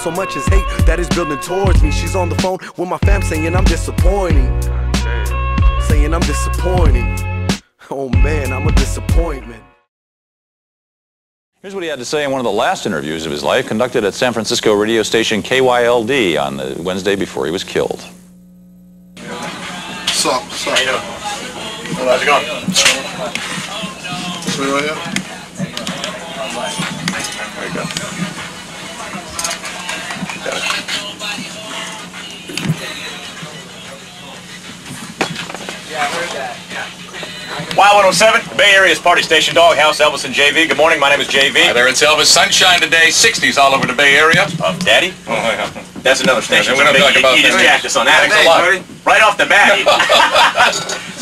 so much as hate that is building towards me. She's on the phone with my fam saying I'm disappointing. Saying I'm disappointing. Oh man, I'm a disappointment. Here's what he had to say in one of the last interviews of his life, conducted at San Francisco radio station KYLD on the Wednesday before he was killed. What's up? How you doing? How's it going? This way right here? There you go. Got it. Yeah, I heard that. Y107, Bay Area's party station, Doghouse, Elvis and JV. Good morning, my name is JV. Hi there, it's Elvis. Sunshine today, 60s all over the Bay Area. Daddy? Oh, yeah. That's another station. Yeah, we don't talk about you just that. jacked us on that. Thanks a lot. Right off the bat.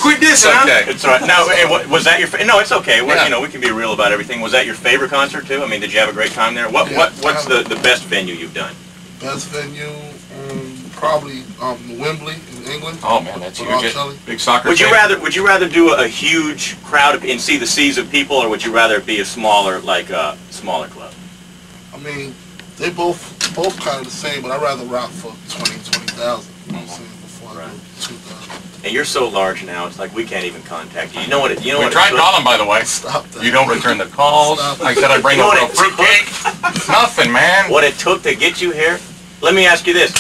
Quit this, huh? Okay. It's all right. No, was that your? No, it's okay. Yeah. You know, we can be real about everything. Was that your favorite concert too? I mean, did you have a great time there? What's the best venue you've done? Best venue, probably Wembley in England. Oh man, that's huge. Big soccer. Would you rather do a huge crowd and see the seas of people, or would you rather it be a smaller smaller club? I mean, they both kind of the same, but I'd rather rock for 20,000. You know what I'm saying? Before I do 2,000. And you're so large now, it's like we can't even contact you. You know what? We tried calling, by the way. Stop that. You don't return the calls. I said I'd bring You know over a what it fruitcake. Nothing, man. What it took to get you here? Let me ask you this.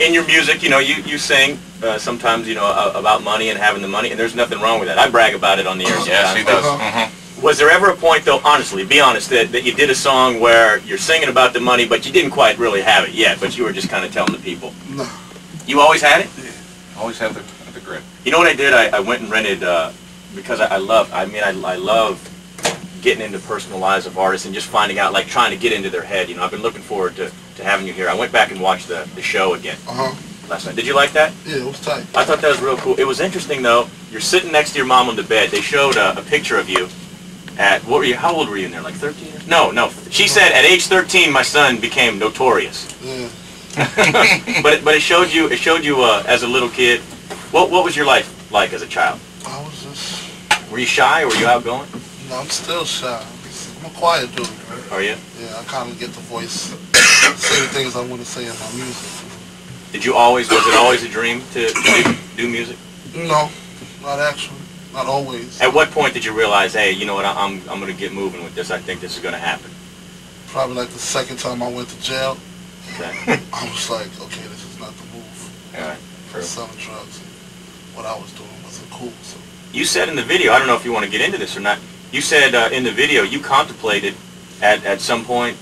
In your music, you know, you sing sometimes, you know, about money and having the money, and there's nothing wrong with that. I brag about it on the air sometimes. Yes, he does. Was there ever a point, though, honestly, be honest, that you did a song where you're singing about the money, but you didn't quite really have it yet, but you were just kind of telling the people? No. You always had it? Yeah. Always have the grit. You know what I did? I went and rented, because I love getting into personal lives of artists and just finding out, like trying to get into their head. You know, I've been looking forward to having you here. I went back and watched the show again last night. Did you like that? Yeah, it was tight. I thought that was real cool. It was interesting, though. You're sitting next to your mom on the bed. They showed a picture of you at, what were you, how old were you in there, like 13? No. She said at age 13 my son became notorious. Yeah. but it showed you as a little kid. What was your life like as a child? I was just... Were you shy or were you outgoing? No, I'm still shy. I'm a quiet dude, right? Are you? Yeah, I kind of get the voice, say the things I want to say in my music. Was it always a dream to do music? No, not actually. Not always. At what point did you realize, hey, you know what, I'm going to get moving with this. I think this is going to happen. Probably like the second time I went to jail. Okay. I was like, okay, this is not the move. All right. True. Selling drugs. What I was doing wasn't cool. So. You said in the video, I don't know if you want to get into this or not, you said in the video you contemplated at some point,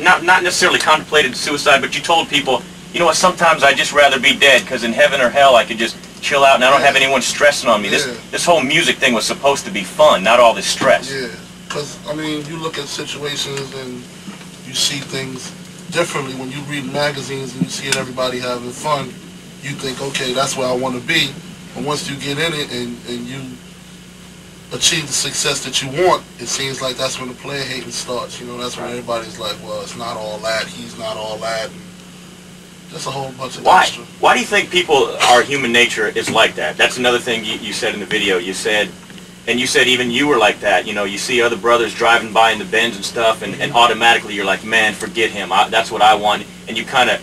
not necessarily contemplated suicide, but you told people, you know what, sometimes I'd just rather be dead because in heaven or hell I could just chill out and I don't have anyone stressing on me. This whole music thing was supposed to be fun, not all this stress. Yeah, because, I mean, you look at situations and you see things differently. When you read magazines and you see everybody having fun, you think, okay, that's where I want to be. But once you get in it and you achieve the success that you want, it seems like that's when the player hating starts. You know, that's when everybody's like, well, it's not all that, he's not all that. And just a whole bunch of extra. Why do you think our human nature is like that? That's another thing you said in the video. You said even you were like that. You know, you see other brothers driving by in the Benz and stuff, and automatically you're like, man, forget him. That's what I want. And you kind of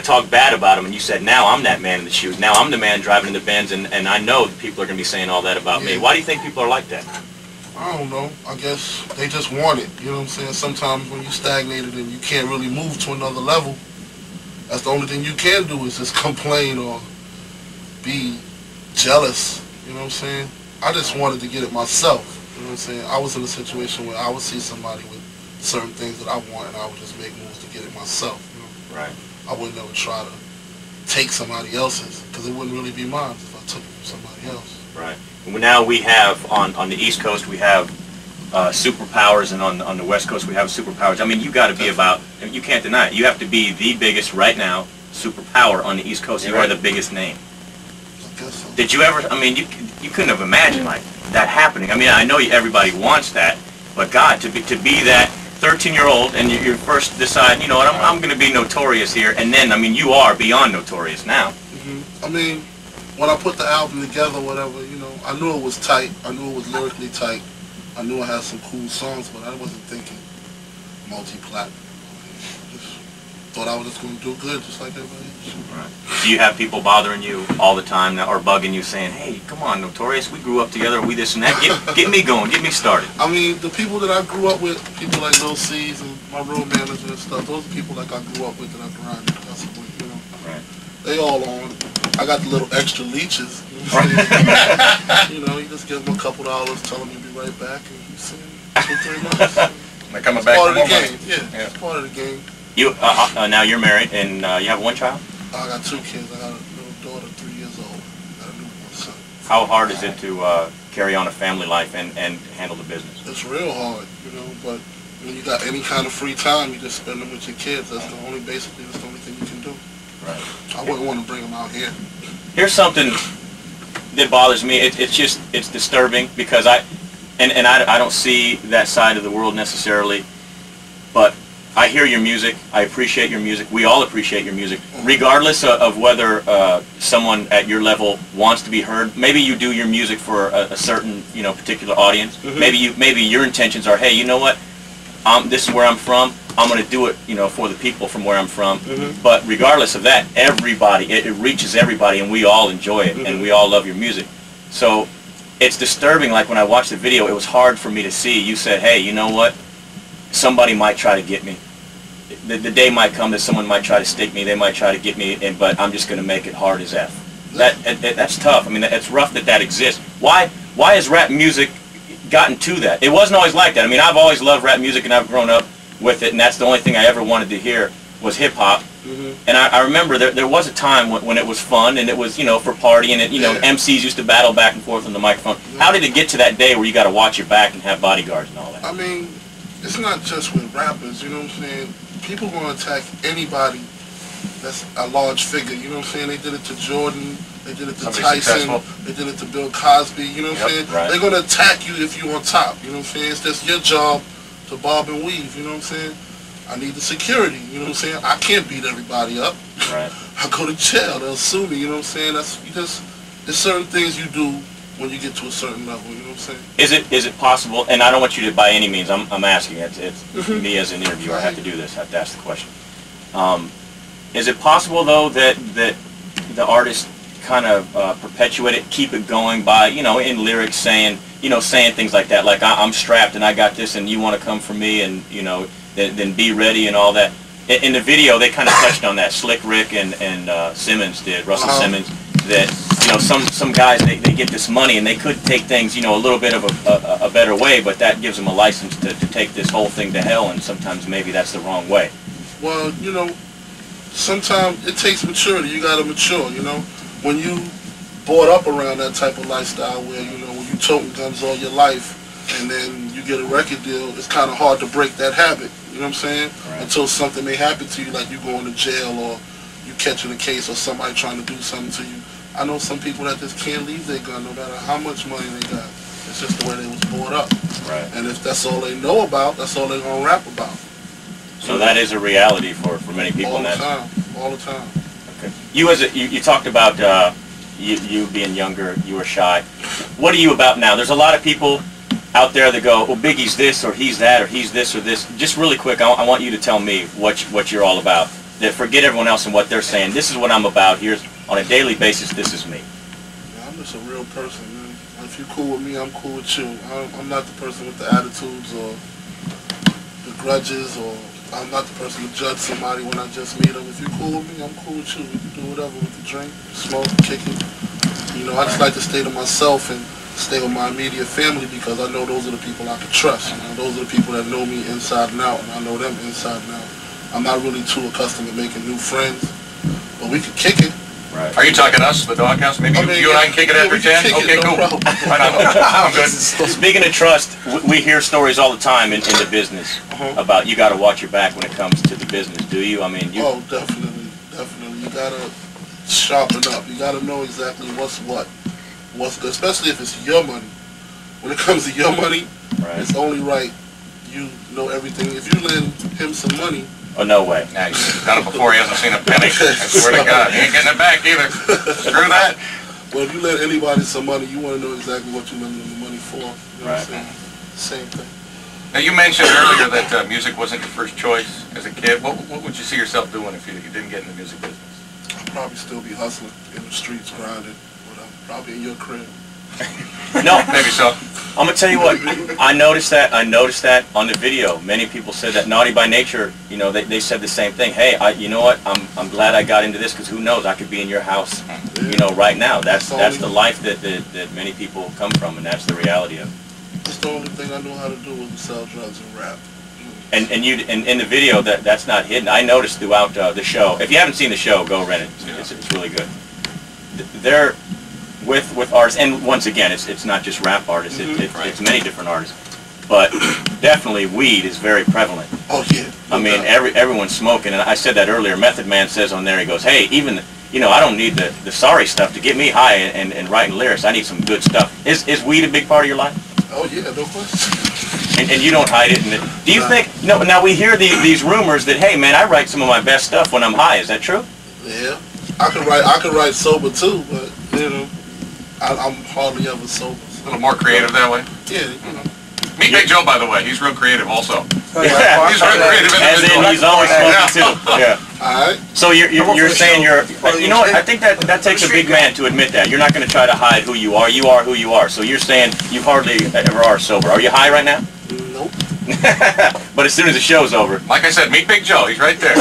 talk bad about him, and you said, now I'm that man in the shoes. Now I'm the man driving in the Benz, and I know that people are going to be saying all that about me. Why do you think people are like that? I don't know. I guess they just want it. You know what I'm saying? Sometimes when you're stagnated and you can't really move to another level, that's the only thing you can do is just complain or be jealous. You know what I'm saying? I just wanted to get it myself. You know what I'm saying? I was in a situation where I would see somebody with certain things that I want, and I would just make moves to get it myself. You know? Right. I would never try to take somebody else's, because it wouldn't really be mine if I took it from somebody else. Right. Well, now we have, on the East Coast, we have superpowers, and on the West Coast we have superpowers. I mean, you got to be about, you can't deny it, you have to be the biggest right now superpower on the East Coast. You are the biggest name. I guess so. Did you ever, I mean, you couldn't have imagined like that happening. I mean, I know everybody wants that, but God, to be that 13-year-old and you first decide, you know what, I'm going to be notorious here, and then, I mean, you are beyond notorious now. I mean, when I put the album together, whatever, you know, I knew it was tight. I knew it was lyrically tight. I knew I had some cool songs, but I wasn't thinking multi-platinum. thought I was just going to do good, just like everybody else. Right. Do you have people bothering you all the time now, or bugging you, saying, "Hey, come on, Notorious, we grew up together, we this and that. Get me going, get me started." I mean, the people that I grew up with, people like Lil C's and my road manager and stuff, those are people like I grew up with that I grinded. That's what, you know. Right. They all on. I got the little extra leeches. You know, you just give them a couple dollars, tell them you'll be right back, and you see them 2-3 months. They're coming It's back part for of the more game. money. Yeah, it's part of the game. You now you're married and you have one child. I got 2 kids. I got a little daughter, 3 years old. I got a newborn son. How hard is it to carry on a family life and handle the business? It's real hard, you know, but when you got any kind of free time, you just spend them with your kids. That's the only thing you can do. Right. I wouldn't want to bring them out here. Here's something that bothers me. It's disturbing because I don't see that side of the world necessarily, but I hear your music. I appreciate your music. We all appreciate your music, regardless of whether someone at your level wants to be heard. Maybe you do your music for a certain, you know, particular audience. Mm-hmm. Maybe your intentions are, hey, you know what? This is where I'm from. I'm going to do it, you know, for the people from where I'm from. Mm-hmm. But regardless of that, everybody, it reaches everybody, and we all enjoy it, mm-hmm. and we all love your music. So it's disturbing. Like when I watched the video, it was hard for me to see. You said, hey, you know what? Somebody might try to get me. The day might come that someone might try to stick me. They might try to get me, but I'm just going to make it hard as F. That's tough. I mean, it's rough that exists. Why has rap music gotten to that? It wasn't always like that. I mean, I've always loved rap music, and I've grown up with it, and that's the only thing I ever wanted to hear was hip-hop. Mm-hmm. And I remember there was a time when it was fun, and it was, you know, for partying, and, you know, MCs used to battle back and forth on the microphone. Yeah. How did it get to that day where you got to watch your back and have bodyguards and all that? I mean, it's not just with rappers, you know what I'm saying? People going to attack anybody that's a large figure, you know what I'm saying? They did it to Jordan, they did it to Tyson, they did it to Bill Cosby, you know what I'm saying? Right. They're going to attack you if you're on top, you know what I'm saying? It's just your job to bob and weave, you know what I'm saying? I need the security, you know what I'm saying? I can't beat everybody up. Right. I go to jail, they'll sue me, you know what I'm saying? There's certain things you do when you get to a certain level, you know what I'm saying? Is it possible, and I don't want you to by any means, I'm asking, it's mm-hmm. me as an interviewer, I have to do this, I have to ask the question. Is it possible though that the artist kind of perpetuate it, keep it going by, you know, in lyrics saying things like that, like I'm strapped and I got this and you want to come for me and, you know, then be ready and all that. In the video, they kind of touched on that. Slick Rick and Simmons did, Russell Simmons, that, you know, some guys, they get this money and they could take things, you know, a little bit of a better way, but that gives them a license to take this whole thing to hell, and sometimes maybe that's the wrong way. Well, you know, sometimes it takes maturity. You got to mature, you know. When you brought up around that type of lifestyle where, you know, when you toting guns all your life and then you get a record deal, it's kind of hard to break that habit, you know what I'm saying? Right. Until something may happen to you, like you going to jail or you catching a case or somebody trying to do something to you. I know some people that just can't leave their gun no matter how much money they got. It's just the way they was brought up. Right. And if that's all they know about, that's all they're going to rap about. So that is a reality for many people. All the time. All the time. Okay. You talked about you being younger, you were shy. What are you about now? There's a lot of people out there that go, well, Biggie's this or he's that or he's this or this. Just really quick, I want you to tell me what you're all about. That forget everyone else and what they're saying. This is what I'm about. Here's on a daily basis. This is me. Yeah, I'm just a real person, man. If you're cool with me, I'm cool with you. I'm not the person with the attitudes or the grudges, or I'm not the person to judge somebody when I just meet them. If you're cool with me, I'm cool with you. We can do whatever. We can drink, smoke, kick it. You know, I just like to stay to myself and stay with my immediate family because I know those are the people I can trust. You know, those are the people that know me inside and out, and I know them inside and out. I'm not really too accustomed to making new friends, but we can kick it. Right. Are you talking us, the doghouse? Maybe you and I can kick it after 10? Okay, cool. Right on. I'm good. Speaking of trust, we hear stories all the time in the business about you got to watch your back when it comes to the business. Do you? I mean, you. Oh, definitely, definitely. You gotta sharpen up. You gotta know exactly what's good, especially if it's your money. When it comes to your money, it's only right you know everything. If you lend him some money. Oh, no way. Nah, he's done it before. He hasn't seen a penny. I swear to God. He ain't getting it back either. Screw that. Well, if you lend anybody some money, you want to know exactly what you lend them the money for. You know what I'm saying? Same thing. Now you mentioned earlier that music wasn't your first choice as a kid. What would you see yourself doing if you didn't get in the music business? I'd probably still be hustling in the streets, grinding, whatever. Probably in your crib. No, Maybe so. I'm gonna tell you what. I noticed that on the video. Many people said that Naughty by Nature. You know, they said the same thing. Hey, you know what? I'm glad I got into this because who knows? I could be in your house. You know, right now. That's the life that many people come from, and that's the reality of it. That's the only thing I know how to do was sell drugs and rap. And in the video that's not hidden. I noticed throughout the show. If you haven't seen the show, go rent it. It's really good. They're with artists, and once again, it's not just rap artists. It's many different artists. But definitely, weed is very prevalent. Oh yeah. I mean, everyone's smoking, and I said that earlier. Method Man says on there, he goes, "Hey, even I don't need the sorry stuff to get me high and writing lyrics. I need some good stuff." Is weed a big part of your life? Oh yeah, no question. And you don't hide it. Do you think? No. Now we hear these rumors that, hey man, I write some of my best stuff when I'm high. Is that true? Yeah, I could write sober too, but I'm hardly ever sober. A little more creative that way. Yeah. Meet Big Joe, by the way. He's real creative also. Yeah. He's real creative. As in, he's always smoking too. Yeah. All right. So you're saying you know what? I think that takes a big man to admit that. You're not going to try to hide who you are. You are who you are. So you're saying you hardly ever are sober. Are you high right now? Nope. But as soon as the show's over. Like I said, meet Big Joe. He's right there.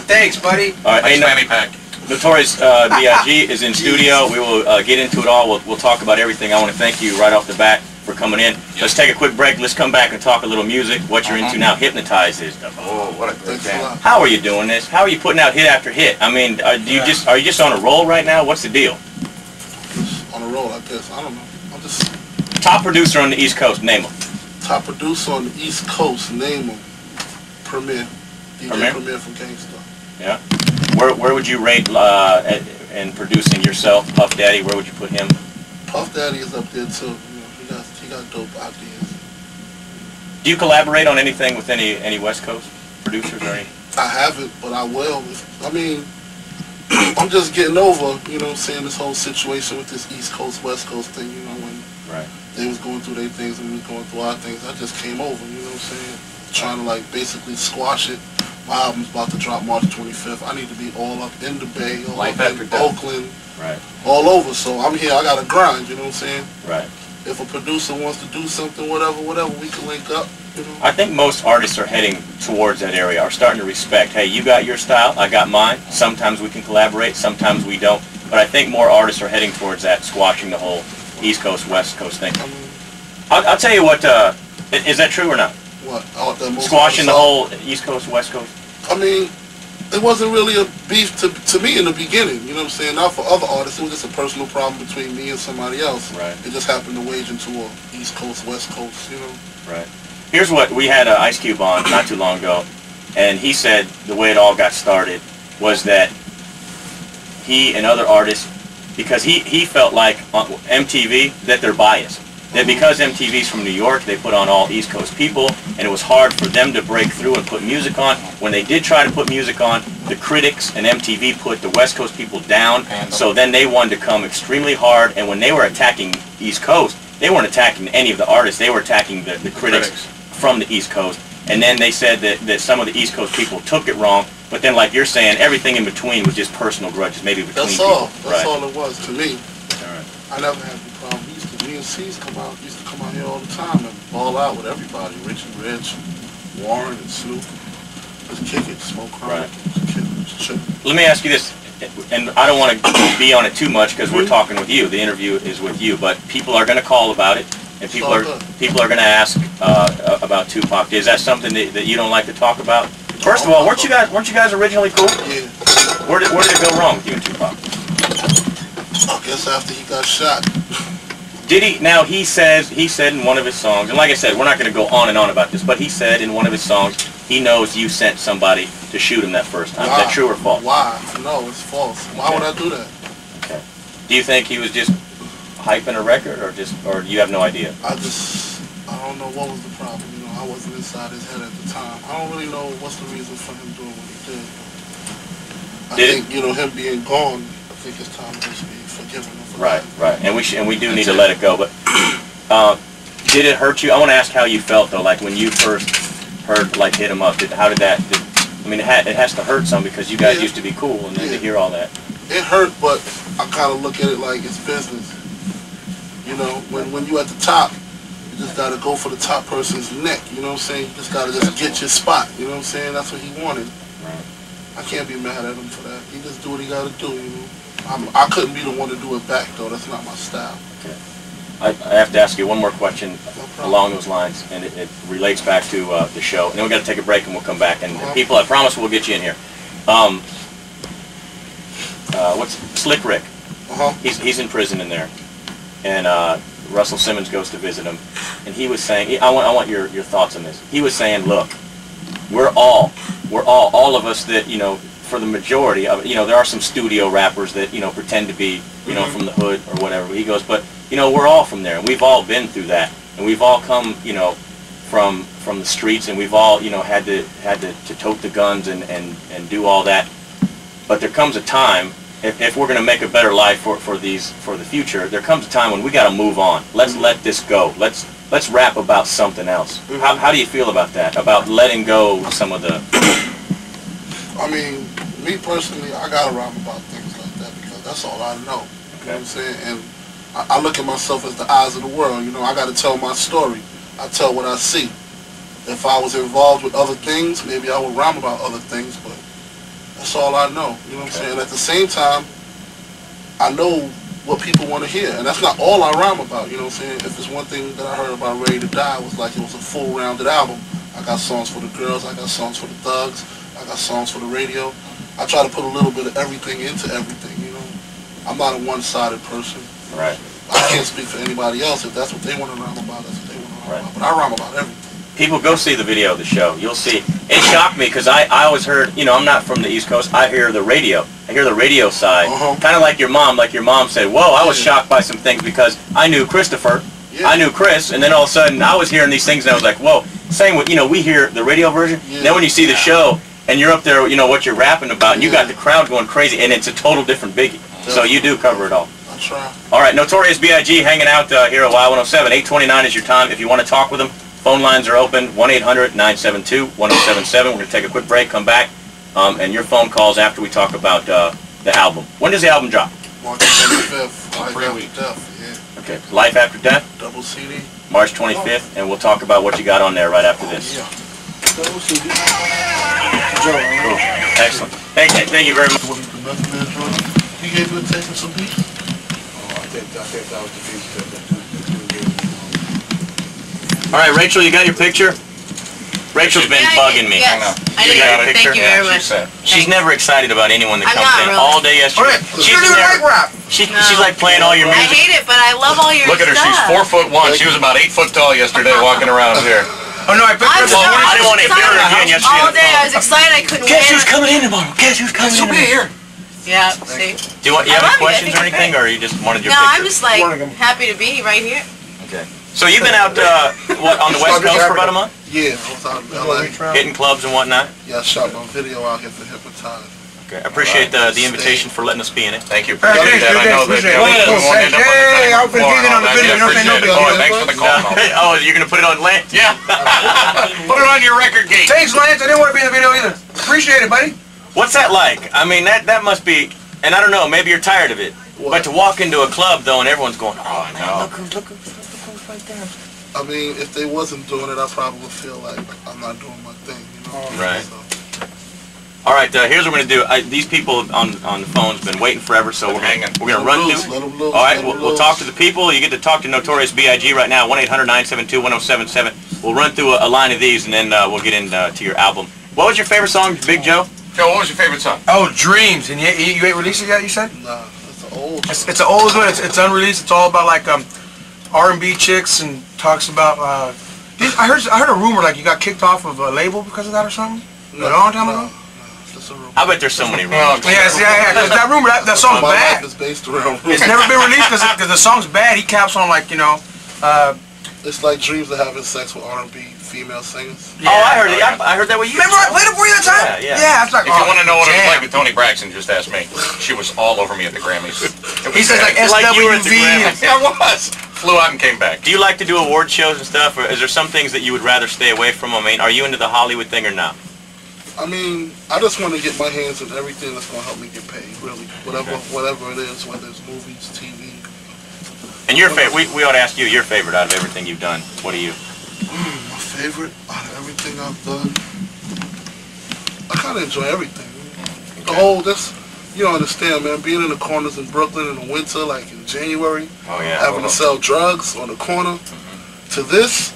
Thanks, buddy. All right. Nice fanny pack. Notorious B.I.G. is in studio. We will get into it all. We'll talk about everything. I want to thank you right off the bat for coming in. Let's take a quick break. Let's come back and talk a little music. What you're into now. Hypnotize is the what a great band. How are you doing this? How are you putting out hit after hit? I mean, are you just on a roll right now? What's the deal? Just on a roll, I guess. I don't know. I'm just top producer on the East Coast. Name him. Top producer on the East Coast. Name him. Premier. DJ Premier from Gangsta. Yeah. Where would you rate in producing yourself, Puff Daddy? Where would you put him? Puff Daddy is up there too. He got dope ideas. Do you collaborate on anything with any West Coast producers or any? I haven't, but I will. I mean, I'm just getting over, this whole situation with this East Coast, West Coast thing, when they was going through their things and we was going through our things. I just came over, trying to basically squash it. My album's about to drop March 25th. I need to be all up in the Bay, all up in Oakland, all over. So I'm here. I got to grind, you know what I'm saying? Right. If a producer wants to do something, whatever, we can link up, I think most artists are heading towards that area, are starting to respect, hey, you got your style, I got mine. Sometimes we can collaborate, sometimes we don't. But I think more artists are heading towards that, squashing the whole East Coast, West Coast thing. I'll tell you what, is that true or not? What? Squashing the whole East Coast, West Coast? I mean, it wasn't really a beef to me in the beginning, you know what I'm saying? Not for other artists, it was just a personal problem between me and somebody else. Right. It just happened to wage into a East Coast, West Coast, Right. Here's what, we had Ice Cube on not too long ago, and he said the way it all got started was that he and other artists, because he felt like on MTV, that they're biased. That because MTV's from New York, they put on all East Coast people, and it was hard for them to break through and put music on. When they did try to put music on, the critics and MTV put the West Coast people down, so then they wanted to come extremely hard, and when they were attacking East Coast, they weren't attacking any of the artists, they were attacking the critics from the East Coast. And then they said that some of the East Coast people took it wrong, but then like you're saying, everything in between was just personal grudges, maybe between people. That's all it was to me. All right. I never had the problem. Me and C's used to come out here all the time and ball out with everybody. Rich and Rich, Warren and Snoop. Just kick it, smoke crack, just chill. Let me ask you this, and I don't want to be on it too much because we're talking with you. The interview is with you, but people are going to call about it, and people are going to ask about Tupac. Is that something that you don't like to talk about? First of all, weren't you guys originally cool? Yeah. Where did it go wrong with you and Tupac? I guess after he got shot. Did he? Now he said in one of his songs, and like I said, we're not going to go on and on about this, but he said in one of his songs, he knows you sent somebody to shoot him that first time. Is that true or false? Why? No, it's false. Why would I do that? Okay. Do you think he was just hyping a record, or you have no idea? I don't know what was the problem. I wasn't inside his head at the time. I don't really know what's the reason for him doing what he did. I think him being gone, I think it's time to just be forgiven. Right. And we do need to let it go. But Did it hurt you? I want to ask how you felt though, like when you first heard like Hit 'Em Up. How did that? I mean, it has to hurt some because you guys used to be cool, and then to hear all that. It hurt, but I kind of look at it like it's business. You know, when you at the top, you just gotta go for the top person's neck. You know what I'm saying? You just gotta get your spot. You know what I'm saying? That's what he wanted. Right. I can't be mad at him for that. He just do what he gotta do. You know, I couldn't be the one to do it back though. That's not my style. Okay. I have to ask you one more question along those lines, and it relates back to the show. And then we got to take a break, and we'll come back. And people, I promise, we'll get you in here. What's Slick Rick? He's in prison in there, and Russell Simmons goes to visit him, and he was saying, I want your thoughts on this. He was saying, look, we're all of us that, you know, for the majority of, you know, there are some studio rappers that, you know, pretend to be, you know, from the hood or whatever. He goes, but you know, we're all from there, and we've all been through that, and we've all come, you know, from the streets, and we've all, you know, had to tote the guns and do all that. But there comes a time, if we're going to make a better life for the future, there comes a time when we got to move on. Let's let this go. Let's rap about something else. How do you feel about that? About letting go of some of the... I mean, me personally, I got to rap about things like that because that's all I know. Okay. You know what I'm saying? And I look at myself as the eyes of the world. You know, I got to tell my story. I tell what I see. If I was involved with other things, maybe I would rhyme about other things, but that's all I know. You know what I'm saying? At the same time, I know what people want to hear, and that's not all I rhyme about. You know what I'm saying? If there's one thing that I heard about Ready to Die, it was like it was a full-rounded album. I got songs for the girls, I got songs for the thugs, I got songs for the radio. I try to put a little bit of everything into everything, you know? I'm not a one-sided person. Right. I can't speak for anybody else. If that's what they want to rhyme about, that's what they want to rhyme about. But I rhyme about everything. People, go see the video of the show. You'll see. It shocked me because I always heard, you know, I'm not from the East Coast. I hear the radio. I hear the radio side. Kind of like your mom. Like your mom said, whoa, I was shocked by some things because I knew Christopher. I knew Chris. And then all of a sudden I was hearing these things and I was like, whoa. Same with, you know, we hear the radio version. Then when you see the show and you're up there, you know, what you're rapping about, and you got the crowd going crazy, and it's a total different Biggie. So you do cover it all. I try. All right, Notorious B.I.G. hanging out here at Y107. 8:29 is your time. If you want to talk with them, phone lines are open, 1-800-972-1077. We're going to take a quick break, come back, and your phone calls after we talk about the album. When does the album drop? March 25th. Life After Death, Okay, Life After Death? Double CD. March 25th, and we'll talk about what you got on there right after this. Double CD. Cool. Excellent. Thank you very much. He gave you a taste of some beef? I think that was the beef. All right, Rachel, you got your picture? Rachel's been bugging me. Yes, I did. Thank you very much. She's never excited about anyone that comes in all day yesterday. She's like playing all your music. I hate it, but I love all your stuff. Look at her, she's 4'1". She was about 8 foot tall yesterday walking around here. Oh no, I picked her up. I didn't want to hear her again yesterday. All day, I was excited I couldn't win. Guess who's coming in tomorrow? Guess who's coming in tomorrow? Here. Yeah, see. Do you have any questions or anything, or you just wanted your picture? No, I'm just like happy to be right here. Okay. So you've been out, what, on the West Coast for about a month? Yeah, I was out in LA. Hitting clubs and whatnot? Yeah, I shot my video out here for Hypnotize. Okay, I appreciate the invitation for letting us be in it. Thank you. Appreciate that. I know that Hey, I'll be on the video. You don't say no big deal. Thanks for the call. Oh, you're going to put it on Lance? Yeah. Put it on your record gate. Thanks, Lance. I didn't want to be in the video either. Appreciate it, buddy. What's that like? I mean, that must be, and I don't know, maybe you're tired of it. But to walk into a club, though, and everyone's going, oh, man, look who's right there. I mean, if they wasn't doing it, I probably would feel like I'm not doing my thing, you know? Right. So. All right, here's what we're going to do. These people on the phone's been waiting forever, so we're going to run through. All right, we'll talk to the people. You get to talk to Notorious B.I.G. right now, 1-800-972-1077. We'll run through a line of these, and then we'll get into your album. What was your favorite song, Big Joe? Joe, what was your favorite song? Oh, Dreams. And you ain't released it yet, you said? Nah, it's an old. It's an old one. It's unreleased. It's all about like R&B chicks and talks about. I heard a rumor like you got kicked off of a label because of that or something. No, a long time ago. I bet there's so many rumors. Yeah, because that rumor, that song's my bad. life is based around It's never been released because the song's bad. He caps on like, you know. It's like dreams of having sex with R&B female singers. Yeah. Oh, I heard it. I heard that with you. Remember I played it for you that time? Yeah. It's like, if you want to know what it was like with Toni Braxton, just ask me. She was all over me at the Grammys. He says like SWV. I was. flew out and came back. Do you like to do award shows and stuff, or is there some things that you would rather stay away from? I mean, are you into the Hollywood thing or not? I mean, I just want to get my hands in everything that's going to help me get paid, really. Whatever it is, whether it's movies, TV. And your favorite, we ought to ask you your favorite out of everything you've done. What are you? My favorite out of everything I've done? I kind of enjoy everything. The whole, you don't understand, man, being in the corners in Brooklyn in the winter, like in January, having to sell drugs on the corner, to this.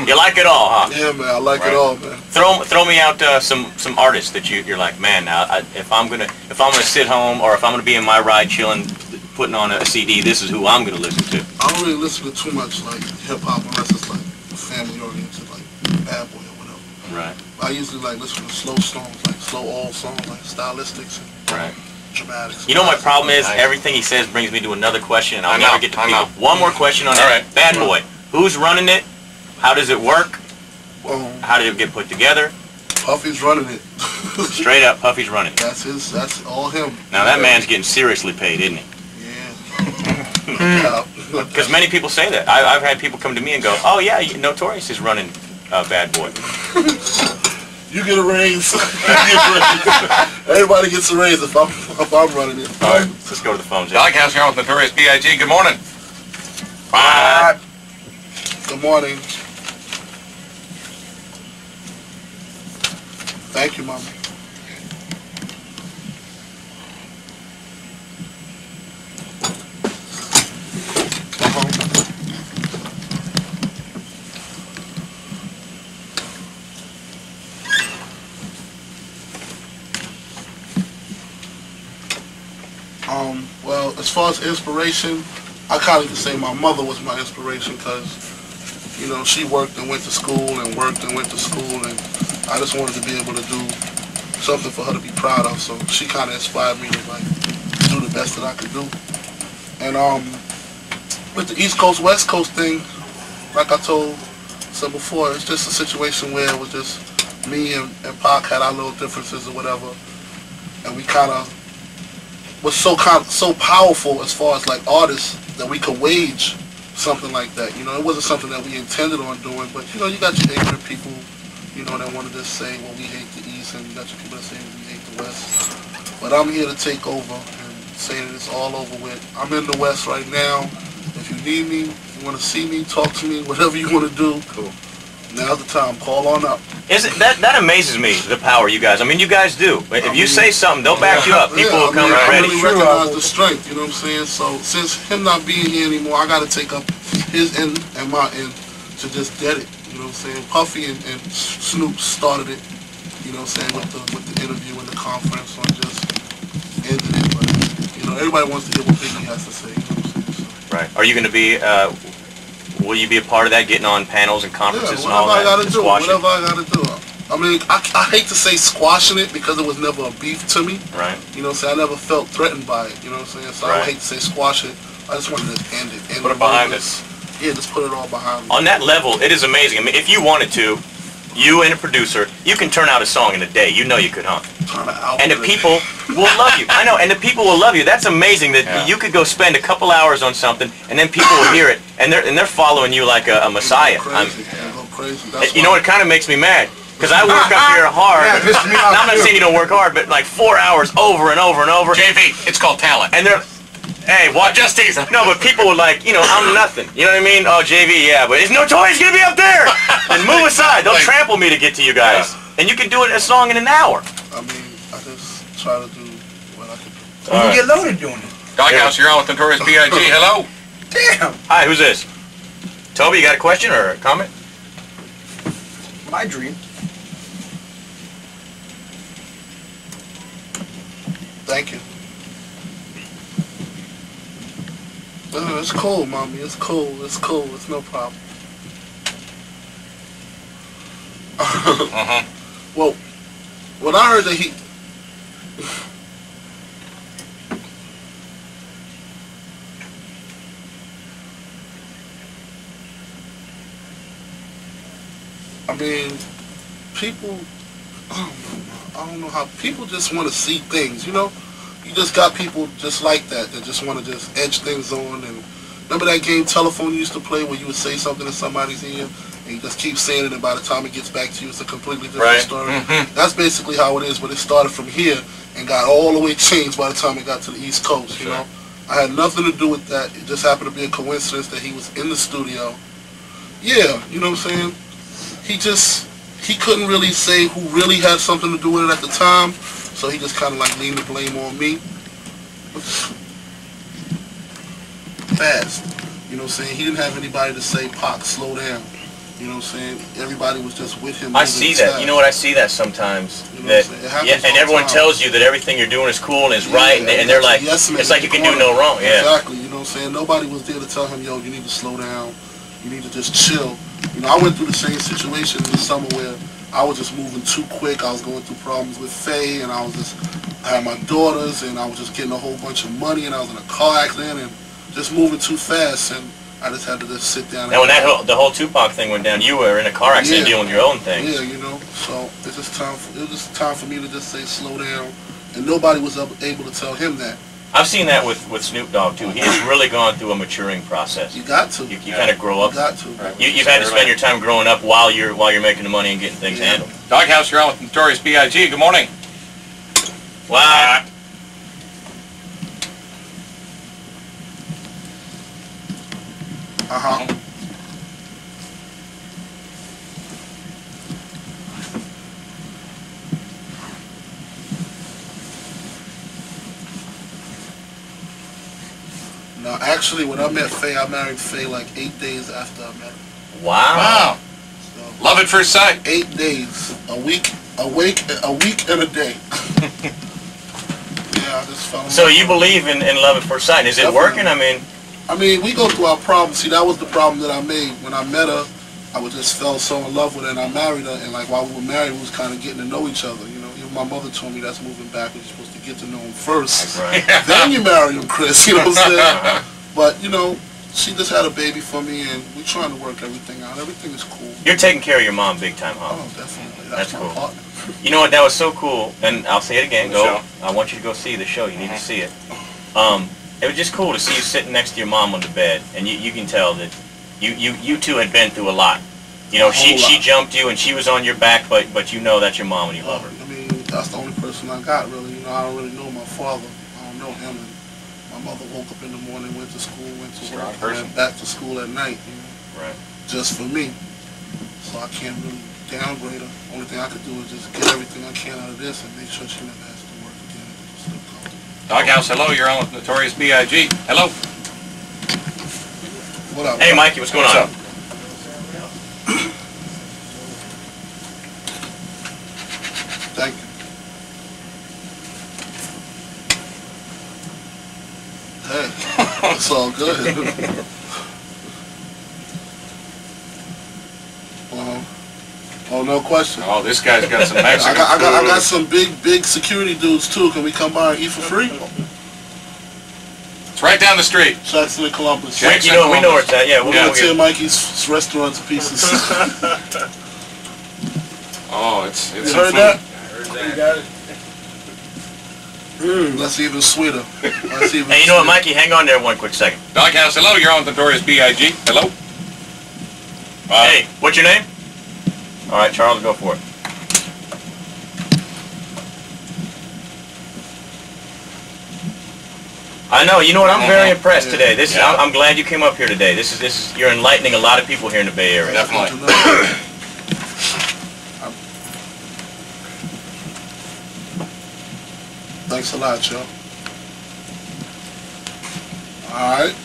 You like it all, huh? Yeah, man, I like it all, man. Throw me out some artists that you're like, man, now if I'm gonna sit home or if I'm gonna be in my ride chilling, putting on a CD, this is who I'm gonna listen to. I don't really listen to too much like hip hop unless it's like family oriented, like Bad Boy or whatever. Right. I usually like listen to slow songs, like slow old songs, like stylistics and dramatics. You know my problem is everything he says brings me to another question, and I'll never get to people. One more question on that. Bad Boy. Who's running it? How does it work? How did it get put together? Puffy's running it. Straight up, Puffy's running it. That's all him. Now that man's getting seriously paid, isn't he? Yeah. Because many people say that. I've had people come to me and go, oh yeah, Notorious is running Bad Boy. You get a raise. Everybody gets a raise if I'm running it. All right, let's go to the phones. Doghouse here with Notorious B.I.G. Good morning. Bye. Good morning. Thank you, Mama. Well, as far as inspiration, I kind of can say my mother was my inspiration because, you know, she worked and went to school and worked and went to school, and I just wanted to be able to do something for her to be proud of. So she kind of inspired me to like do the best that I could do. And with the East Coast West Coast thing, like I said before, it's just a situation where it was just me and Pac had our little differences or whatever, and we kind of was so powerful as far as like artists that we could wage something like that. You know, it wasn't something that we intended on doing, but you know, you got your ignorant people, you know, that wanted to say, well, we hate the East, and you got your people that say we hate the West. But I'm here to take over and say that it's all over with. I'm in the West right now. If you need me, if you want to see me, talk to me, whatever you want to do, cool. Now's the time. Call on up. That amazes me, the power you guys. I mean, you guys do. If you say something, they'll back you up. People will come ready. I really recognize the strength, you know what I'm saying? So since him not being here anymore, I got to take up his end and my end to just get it. You know what I'm saying? Puffy and Snoop started it, you know what I'm saying, with the interview and the conference on just ending it. But, you know, everybody wants to hear what Biggie has to say, you know what I'm saying? So. Right. Are you going to be... will you be a part of that, getting on panels and conferences and all that? Whatever I gotta do. I mean, I hate to say squashing it because it was never a beef to me. Right. You know what I'm saying? I never felt threatened by it. You know what I'm saying? So I would hate to say squash it. I just wanted to end it. Put it behind us. Yeah, just put it all behind me. On that level, it is amazing. I mean, if you wanted to, you and a producer, you can turn out a song in a day. You know you could, huh? And the people will love you. I know, and the people will love you. That's amazing that you could go spend a couple hours on something, and then people will hear it, and they're following you like a messiah. You know, it kind of makes me mad. Because I work up here hard. Now, I'm not saying you don't work hard, but like 4 hours over and over and over. JV, it's called talent. And they're... Hey, watch just teasing. No, but people were like, you know, I'm nothing. You know what I mean? Oh, JV, yeah, but is Notorious gonna be up there? And move aside. They'll trample me to get to you guys. And you can do it a song in an hour. I mean, I just try to do what I can do. You can get loaded doing it. Doghouse, you're on with Notorious B.I.G. Hello. Damn. Hi, who's this? Toby, you got a question or a comment? My dream. Thank you. It's cool, mommy. It's cool. It's cool. It's no problem. Well, when I heard that he... I mean, people... I don't know how... People just want to see things, you know? You just got people just like that just want to just edge things on and Remember that game telephone you used to play where you would say something in somebody's ear and you just keep saying it, and by the time it gets back to you, it's a completely different story. That's basically how it is, but it started from here and got all the way changed by the time it got to the East Coast, you know. I had nothing to do with that. It just happened to be a coincidence that he was in the studio. Yeah, you know what I'm saying? He couldn't really say who really had something to do with it at the time, so he just kind of like leaned the blame on me. Fast, you know what I'm saying? He didn't have anybody to say, Pac, slow down. You know what I'm saying? Everybody was just with him. I see that. You know what? I see that sometimes. You know and everyone tells you that everything you're doing is cool and is right, and they're like, it's like you can do no wrong. Yeah. Exactly. You know what I'm saying? Nobody was there to tell him, yo, you need to slow down. You need to just chill. You know, I went through the same situation in the summer where I was just moving too quick. I was going through problems with Faye, and I had my daughters, and I was just getting a whole bunch of money, and I was in a car accident, and just moving too fast, and I just had to just sit down. Now, when the whole Tupac thing went down, you were in a car accident dealing with your own things. Yeah, you know. So it's just time. It was just time for me to just say slow down, and nobody was able to tell him that. I've seen that with Snoop Dogg too. He has really gone through a maturing process. You got to. You kind of grow up. You got to. You've had to spend your time growing up while you're making the money and getting things handled. Doghouse, you're on with Notorious B.I.G. Good morning. What? No, actually, when I met Faye, I married Faye like 8 days after I met her. Wow. So, love at first sight. 8 days, a week and a day. Yeah, I just fell in love. So you believe in love at first sight? Is it working? I mean, we go through our problems. See, that was the problem that I made when I met her. I just fell so in love with her, and I married her. And like while we were married, we was kind of getting to know each other. You know, even my mother told me that's moving backwards. You're supposed to get to know him first, then you marry him, Chris. You know what I'm saying? But you know, she just had a baby for me, and we're trying to work everything out. Everything is cool. You're taking care of your mom big time, huh? Oh, definitely. That's cool. Partner. You know what? That was so cool, and I'll say it again. I want you to go see the show. You need to see it. It was just cool to see you sitting next to your mom on the bed, and you can tell that you two had been through a lot. You know, she jumped you, and she was on your back, but you know that's your mom and you love her. I mean, that's the only person I got, really. You know, I don't really know my father. I don't know him. And my mother woke up in the morning, went to school, went to work, and went back to school at night. You know, just for me. So I can't really downgrade her. Only thing I could do is just get everything I can out of this and make sure she never has to work again. Doghouse, hello. You're on with Notorious B.I.G. Hello. What up? Hey, Mikey, what's going on? Thank you. Hey, it's all good. Oh, no question. Oh, this guy's got some Mexican I got some big security dudes too. Can we come by and eat for free? It's right down the street. Jackson and Columbus. We know where it's at. Yeah, we'll go to Mikey's restaurants pieces. Oh, it's you heard that? I heard that. You got it. That's even sweeter. Hey, you know what, Mikey? Hang on there one quick second. Doghouse, hello. You're on with Notorious B.I.G. Hello. Hey, what's your name? All right, Charles, go for it. I know. You know what? I'm very impressed today. I'm glad you came up here today. This is you're enlightening a lot of people here in the Bay Area. Definitely. Thanks a lot, y'all. All right.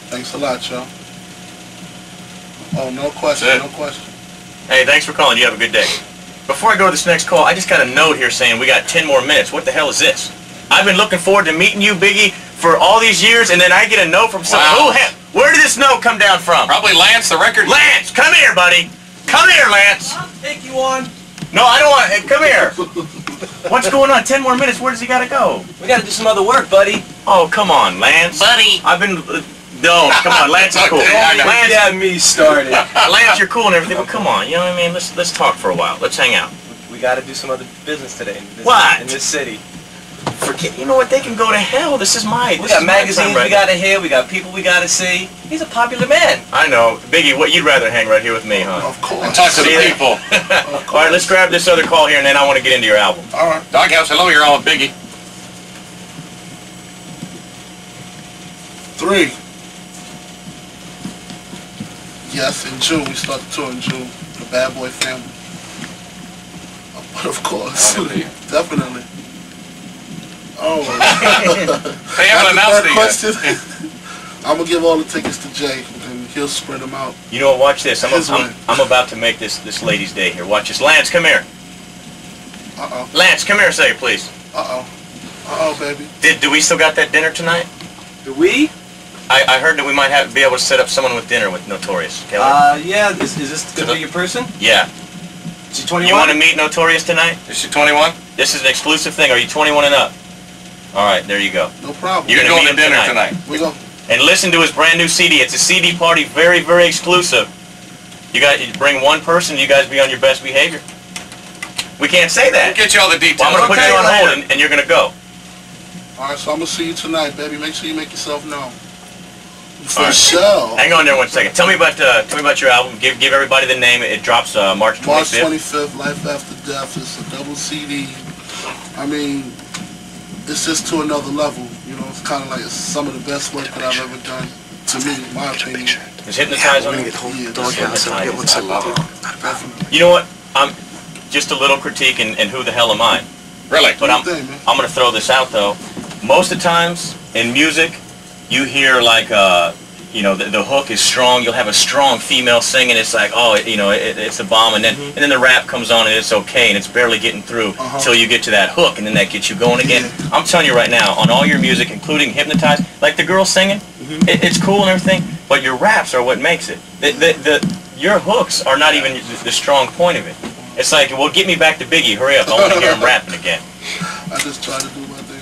Thanks a lot, y'all. Oh, no question, no question. Hey, thanks for calling. You have a good day. Before I go to this next call, I just got a note here saying we got 10 more minutes. What the hell is this? I've been looking forward to meeting you, Biggie, for all these years, and then I get a note from someone. Wow. Where did this note come down from? Probably Lance, the record. Lance, come here, buddy. Come here, Lance. I'll take you on. No, I don't want to. Come here. What's going on? 10 more minutes. Where does he got to go? We got to do some other work, buddy. Oh, come on, Lance. Buddy. I've been... No, come on, Lance is cool. Lance got me started. Lance, you're cool and everything, but come on, you know what I mean? Let's talk for a while. Let's hang out. we got to do some other business today. What? In this city. You know what? They can go to hell. This is my. We got magazines we got to hear. We got people we got to see. He's a popular man. I know, Biggie. What you'd rather hang right here with me, huh? Of course. And talk to the people. All right, let's grab this other call here, and then I want to get into your album. All right. Doghouse, hello, you're on with Biggie. 3. Yes, in June. We start the tour in June. The Bad Boy Family. But of course. Definitely. Oh. They haven't announced it question, yet. I'm going to give all the tickets to Jay, and he'll spread them out. You know what? Watch this. His way. I'm about to make this lady's day here. Watch this. Lance, come here. Uh-oh. Lance, come here a second, please. Uh-oh. Uh-oh, baby. Do we still got that dinner tonight? Do we? I heard that we might be able to set up someone with dinner with Notorious. Yeah. Is this going to be your person? Yeah. Is she 21? You want to meet Notorious tonight? Is she 21? This is an exclusive thing. Are you 21 and up? All right, there you go. No problem. You're You're going going to to meet him dinner tonight. We go. And listen to his brand new CD. It's a CD party, very, very exclusive. You bring one person, you guys be on your best behavior. We can't say that. We'll get you all the details. Well, I'm going to put Okay, you on later. hold, and you're going to go. All right, so I'm going to see you tonight, baby. Make sure you make yourself known. For All right. sure. Hang on there 1 second. Tell me about your album. Give everybody the name. It drops March 25th. March 25th, Life After Death. It's a double CD. I mean, it's just to another level. You know, it's kind of like some of the best work that I've ever done, to me, in my opinion. Is Hypnotize on it? Yeah, Doghouse, I'll get one second. definitely. You know what? I'm just a little critique, and who the hell am I? Really? But I'm Thing, man. going to throw this out, though. Most of the times in music, you hear like, you know, the hook is strong. You'll have a strong female singing. It's like, oh, you know, it's a bomb, and then the rap comes on, and it's okay, and it's barely getting through until you get to that hook, and then that gets you going again. Yeah. I'm telling you right now, on all your music, including Hypnotize, like the girl singing, it's cool and everything, but your raps are what makes it. Your hooks are not even the strong point of it. It's like, well, get me back to Biggie. Hurry up. I want to hear him rapping again. I just try to do my thing.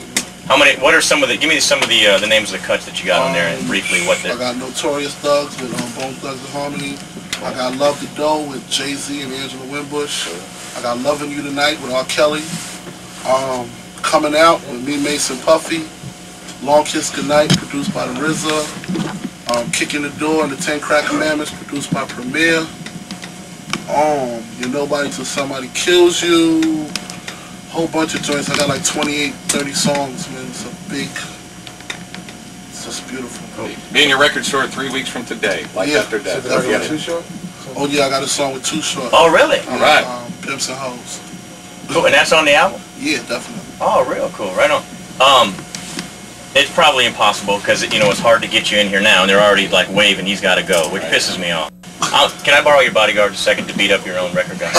How many? What are some of the? Give me some of the names of the cuts that you got on there, and briefly what I they're. got Notorious Thugs with Bone Thugs and Harmony. I got Love the Dough with Jay-Z and Angela Winbush. I got Loving You Tonight with R. Kelly. Coming Out with Me, Mason Puffy. Long Kiss Goodnight, produced by the RZA. Kicking the Door and the 10 Crack Commandments, produced by Premier. You're Nobody Till Somebody Kills You. Whole bunch of joints. I got like 28, 30 songs, man. It's just beautiful. Be in your record store 3 weeks from today, Life After Death. So oh yeah, I got a song with Too Short. Oh really? All right. Pimps and Hoes. Cool, and that's on the album. Yeah, definitely. Oh, real cool. Right on. It's probably impossible because you know it's hard to get you in here now, and they're already like waving. He's got to go, which pisses me off. Can I borrow your bodyguard a second to beat up your own record guy?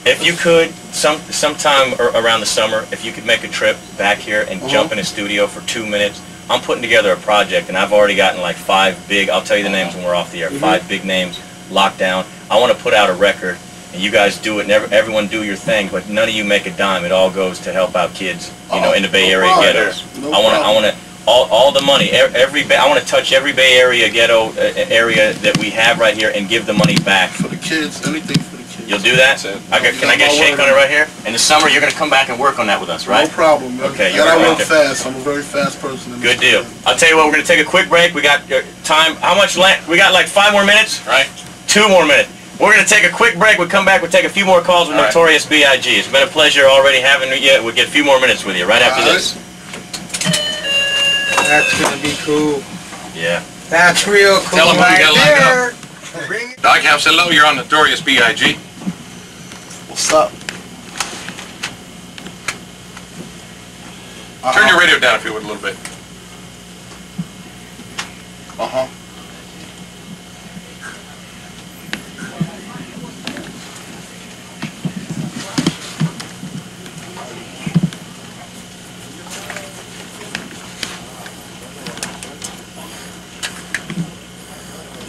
If you could, sometime around the summer, if you could make a trip back here and jump in a studio for 2 minutes, I'm putting together a project, and I've already gotten like 5 big, I'll tell you the names when we're off the air, 5 big names locked down. I want to put out a record, and you guys do it, and everyone do your thing, but none of you make a dime. It all goes to help out kids, you know, in the Bay Area ghettos. I want to, all the money, I want to touch every Bay Area ghetto area that we have right here and give the money back. For the kids, anything for the kids. You'll do that? Can I get a shake on it right here? In the summer, you're going to come back and work on that with us, right? No problem, man. Okay, And you're I right work there. fast. I'm a very fast person. Good deal. I'll tell you what, we're going to take a quick break. We got time. How much left? We got like 5 more minutes? Right. 2 more minutes. We're going to take a quick break. We'll come back. We'll take a few more calls with Notorious B.I.G. It's been a pleasure already having you. We'll get a few more minutes with you right after this. That's gonna be cool. Yeah. That's real cool. Tell 'em who you got lined there. Bring it. Doghouse, hello, you're on Notorious B.I.G. What's up? Turn your radio down if you would a little bit.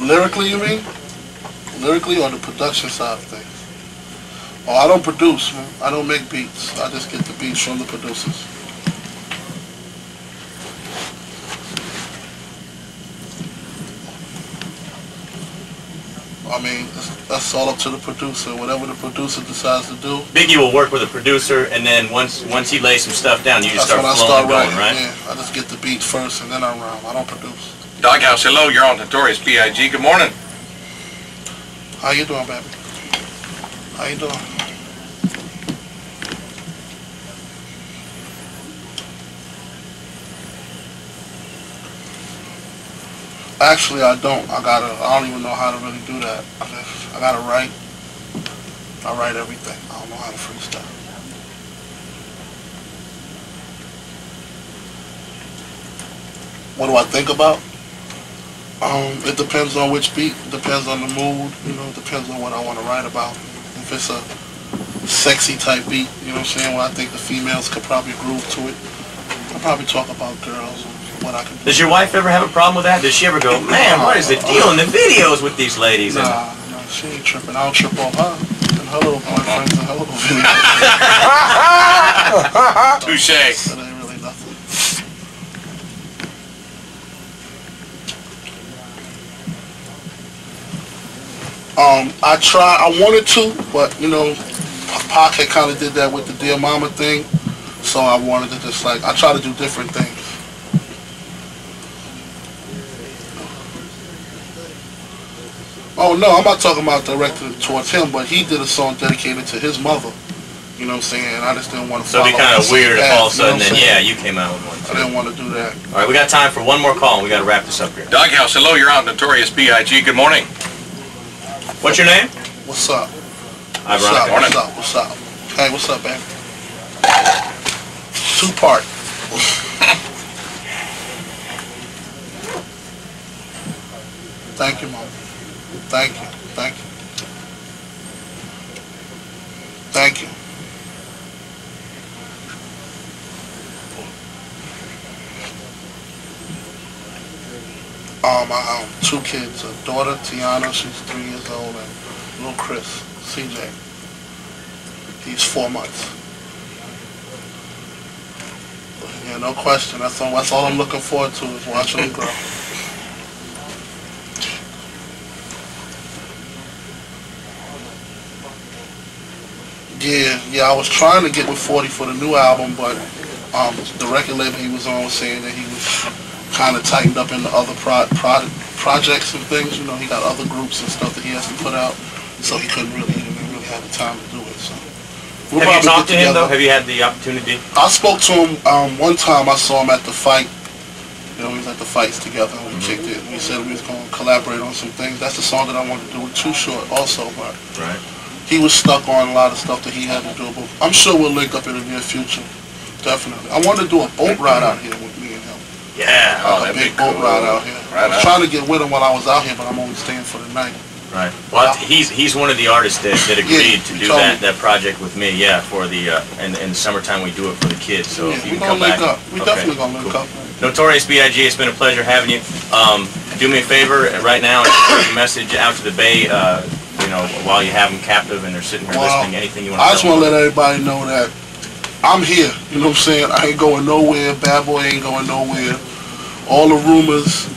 Lyrically, you mean? Lyrically or the production side of things? Oh, I don't produce, man. I don't make beats. I just get the beats from the producers. I mean, that's all up to the producer. Whatever the producer decides to do. Biggie will work with a producer, and then once he lays some stuff down, you just that's start when flowing and going, right? Yeah, I just get the beats first, and then I rhyme. I don't produce. Doghouse, hello, you're on Notorious B.I.G. Good morning. How you doing, baby? How you doing? Actually, I don't. I don't even know how to really do that. I gotta write. I write everything. I don't know how to freestyle. What do I think about? It depends on which beat. It depends on the mood. You know, it depends on what I want to write about. If it's a sexy type beat, you know what I'm saying, where I think the females could probably groove to it, I'll probably talk about girls. What I can do. Does your wife ever have a problem with that? Does she ever go, man, what is the deal in the videos with these ladies? Nah, she ain't tripping. I don't trip off her and her little boyfriends and her little videos. Touche. That ain't really nothing. I wanted to, but you know, Pac had kind of did that with the Dear Mama thing, so I wanted to just like, I try to do different things. Oh no, I'm not talking about directed towards him, but he did a song dedicated to his mother. You know what I'm saying? I just didn't want to follow. So it'd be kind of weird if all of a sudden, you know then, yeah, you came out with one too. I didn't want to do that. All right, we got time for one more call, and we got to wrap this up here. Doghouse, hello, you're on Notorious B.I.G. Good morning. What's your name? What's up? Hi, What's Veronica. up? What's up? What's up? Hey, what's up, baby? 2-part. Thank you, Mom. Thank you. Thank you. Thank you. I 2 kids, a daughter, Tiana, she's 3 years old, and little Chris, CJ. He's 4 months. Yeah, no question. That's all I'm looking forward to is watching them grow. Yeah, I was trying to get with 40 for the new album, but the record label he was on was saying that he was kind of tightened up in the other projects and things. You know, he got other groups and stuff that he has to put out, so he didn't really have the time to do it. So have you talked to him though? Have you had the opportunity? I spoke to him one time. I saw him at the fight. You know, we was at the fights together and we kicked it. We said we was going to collaborate on some things. That's the song that I wanted to do with Too Short also, but right. He was stuck on a lot of stuff that he had to do, but I'm sure we'll link up in the near future. Definitely. I wanted to do a boat ride out here with me and him. Yeah. Like a big boat ride out here. I was trying to get with him while I was out here, but I'm only staying for the night. Right. Well, he's one of the artists that agreed to do that project with me. Yeah, for the in the summertime we do it for the kids. So yeah, if you we're can come back. We definitely gonna link up. Notorious B.I.G. It's been a pleasure having you. Do me a favor right now and send a message out to the Bay. You know, while you have them captive and they're sitting here listening, anything you want to I just want to let everybody know that I'm here. You know what I'm saying? I ain't going nowhere. Bad Boy ain't going nowhere. All the rumors,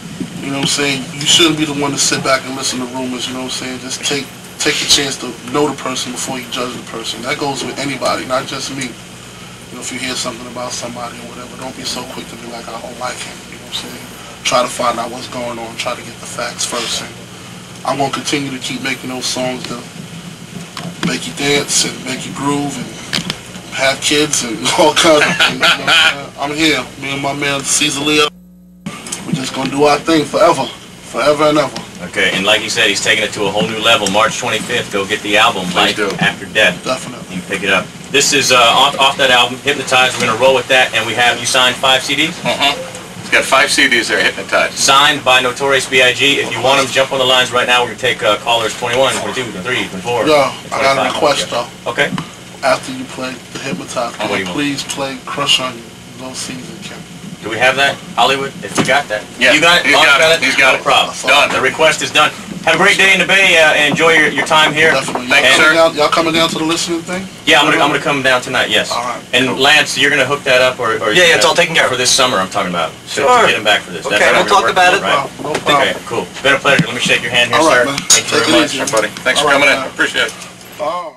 you know what I'm saying? You shouldn't be the one to sit back and listen to rumors, you know what I'm saying? Just take the chance to know the person before you judge the person. That goes with anybody, not just me. You know, if you hear something about somebody or whatever, don't be so quick to be like, I don't like him, you know what I'm saying? Try to find out what's going on, try to get the facts first. And I'm going to continue to keep making those songs that make you dance and make you groove and have kids and all kinds of things. You know, I'm here, me and my man Caesar Leo. We're just going to do our thing forever and ever. Okay, and like you said, he's taking it to a whole new level. March 25th, go get the album, Life After Death. Definitely. You can pick it up. This is off that album, Hypnotized. We're going to roll with that, and we have you signed 5 CDs? It's got 5 CDs there, Hypnotized. Signed by Notorious B.I.G. If you want them, jump on the lines right now. We're going to take callers 21, 22, 23, 24. Yo, I got a request though. Okay. After you play the Hypnotized, please play Crush on You, Low Season, Kim. Do we have that, Hollywood? If we got that. Yeah, You got it? He's got it. He's got no problem. Done. The request is done. Have a great day in the Bay. Enjoy your time here. Definitely. Thank you, sir. Y'all coming down to the listening thing? Yeah, I'm gonna come down tonight. Yes. All right. And Lance, you're gonna hook that up, or yeah, it's all taken care of for this summer. I'm talking about. Sure. To get him back for this. Okay, That's we'll talk about it. Right? No problem. Okay, cool. Been a pleasure. Let me shake your hand here, All right, sir. man. Thank you Take very it much. easy. Buddy, thanks for All right, coming in. man. Appreciate it. Oh.